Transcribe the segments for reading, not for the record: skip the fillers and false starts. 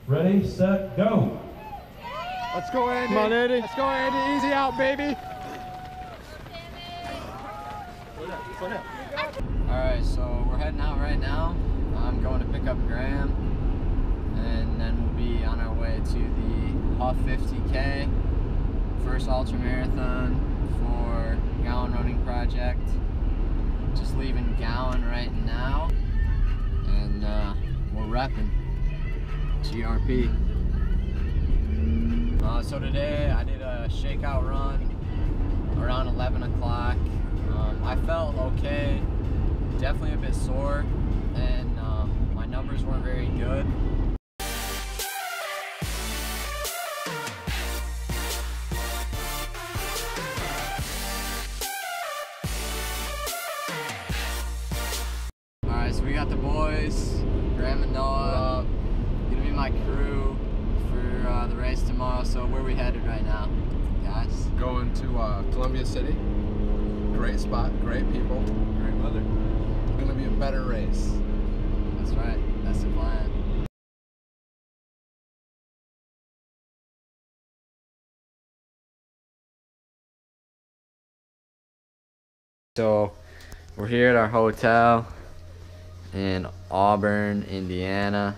Ready, set, go. Let's go, Andy. Come on, Andy. Let's go, Andy. Easy out, baby. Alright, so we're heading out right now. I'm going to pick up Graham, and then we'll be on our way to the Huff 50K, first ultra marathon for Gowen Running Project. Just leaving Gowen right now, and we're repping GRP. So today I did a shakeout run around 11 o'clock. I felt okay, definitely a bit sore, and my numbers weren't very good. Alright, so we got the boys, Graham and Noah, gonna be my crew for the race tomorrow. So where are we headed right now, guys? Going to Columbia City. Great spot, great people, great weather. It's gonna be a better race. That's right, that's the plan. So we're here at our hotel in Auburn, Indiana.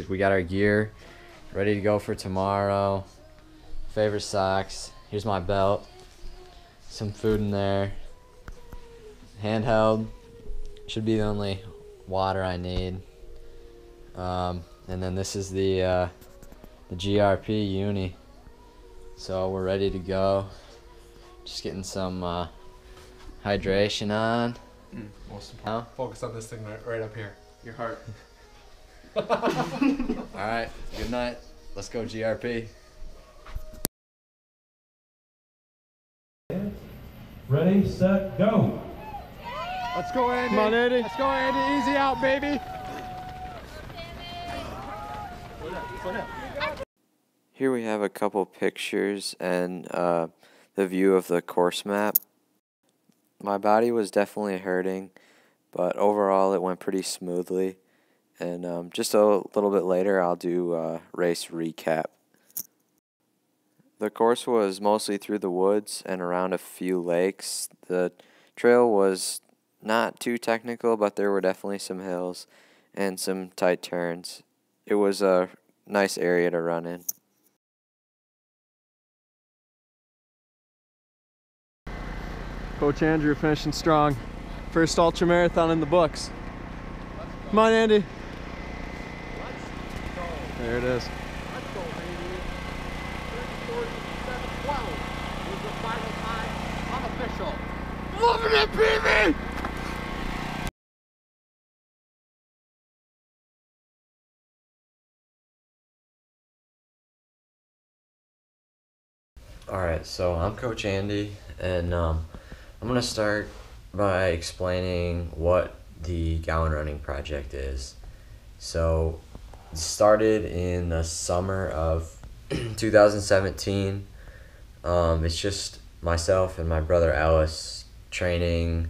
We got our gear ready to go for tomorrow. Favorite socks. Here's my belt. Some food in there. Handheld. Should be the only water I need. And then this is the GRP uni. So we're ready to go. Just getting some hydration on. Most important. Focus on this thing right up here. Your heart. Alright, good night. Let's go GRP. Ready, set, go. Let's go, Andy. Come on, Andy. Let's go, Andy. Easy out, baby. Here we have a couple pictures and the view of the course map. My body was definitely hurting, but overall it went pretty smoothly. And just a little bit later I'll do a race recap. The course was mostly through the woods and around a few lakes. The trail was not too technical, but there were definitely some hills and some tight turns. It was a nice area to run in. Coach Andrew finishing strong. First ultra marathon in the books. Come on, Andy. There it is. Let's go, baby. 30:47:12 was the final time unofficial. Loving it, baby! Alright, so I'm Coach Andy, and I'm going to start by explaining what the Gowen Running Project is. So, it started in the summer of 2017. It's just myself and my brother Ellis training.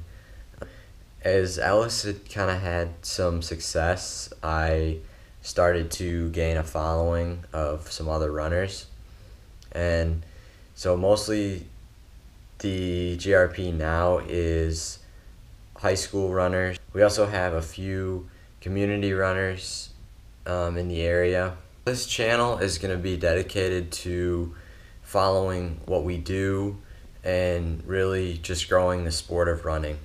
As Ellis had kind of had some success, I started to gain a following of some other runners. And so mostly the GRP now is high school runners. We also have a few community runners in the area. This channel is going to be dedicated to following what we do and really just growing the sport of running.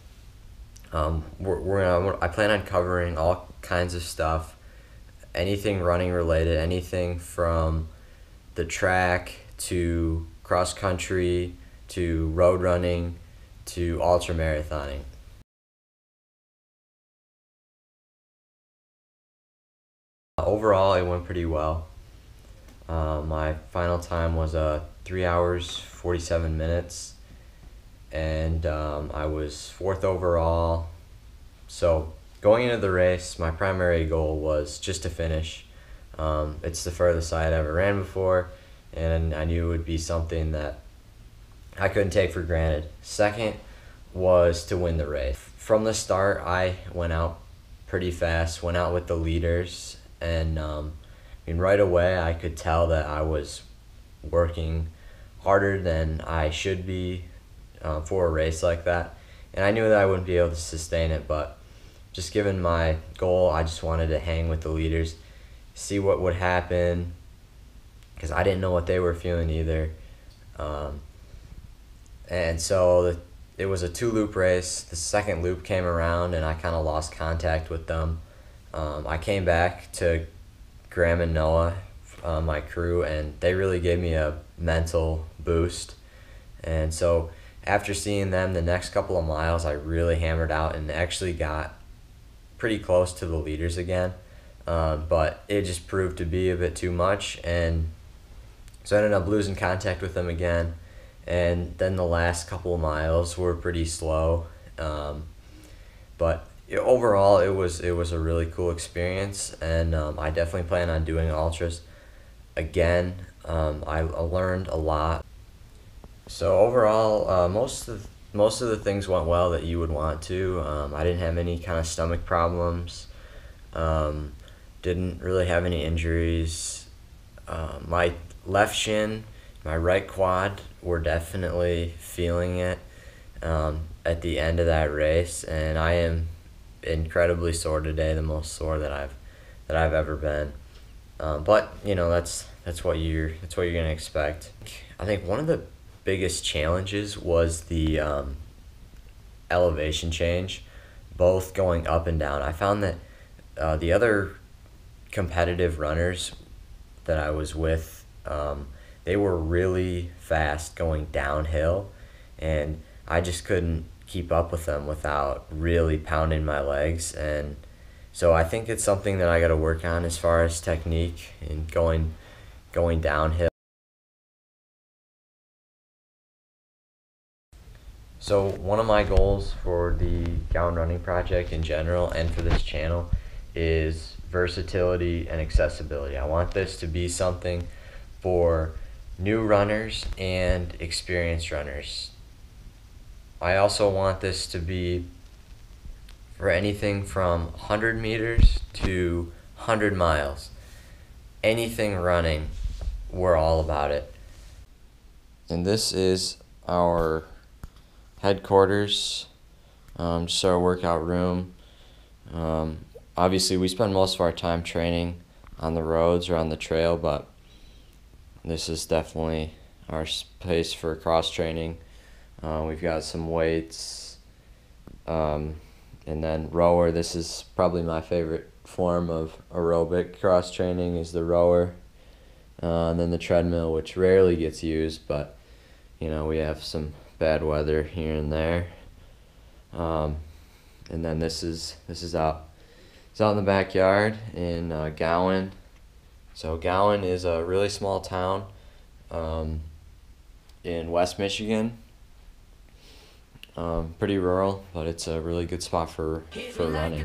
I plan on covering all kinds of stuff, anything running related, anything from the track to cross country to road running to ultra marathoning. Overall, it went pretty well. My final time was 3 hours 47 minutes, and I was 4th overall. So going into the race, my primary goal was just to finish. It's the furthest I had ever ran before, and I knew it would be something that I couldn't take for granted. Second was to win the race. From the start, I went out pretty fast, went out with the leaders, and mean, right away I could tell that I was working harder than I should be for a race like that. And I knew that I wouldn't be able to sustain it, but just given my goal, I just wanted to hang with the leaders, see what would happen, because I didn't know what they were feeling either. And so it was a 2-loop race. The second loop came around and I kind of lost contact with them. I came back to Graham and Noah, my crew, and they really gave me a mental boost. And so after seeing them the next couple of miles, I really hammered out and actually got pretty close to the leaders again. But it just proved to be a bit too much, and so I ended up losing contact with them again. And then the last couple of miles were pretty slow. But overall, it was a really cool experience, and I definitely plan on doing ultras again. I learned a lot. So overall, most of the things went well that you would want to. I didn't have any kind of stomach problems. Didn't really have any injuries. My left shin, my right quad were definitely feeling it at the end of that race, and I am incredibly sore today, the most sore that I've ever been. But you know, that's what you're gonna expect. I think one of the biggest challenges was the elevation change, both going up and down. I found that the other competitive runners that I was with, they were really fast going downhill, and I just couldn't keep up with them without really pounding my legs. And so I think it's something that I got to work on as far as technique and going downhill. So one of my goals for the Gowen Running Project in general and for this channel is versatility and accessibility. I want this to be something for new runners and experienced runners. I also want this to be for anything from 100 meters to 100 miles. Anything running, we're all about it. And this is our headquarters, just our workout room. Obviously we spend most of our time training on the roads or on the trail, but this is definitely our space for cross training. We've got some weights, and then rower. This is probably my favorite form of aerobic cross training, is the rower. And then the treadmill, which rarely gets used, but you know, we have some bad weather here and there. And then this is out. It's out in the backyard in Gowen. So Gowen is a really small town in West Michigan. Pretty rural, but it's a really good spot for running.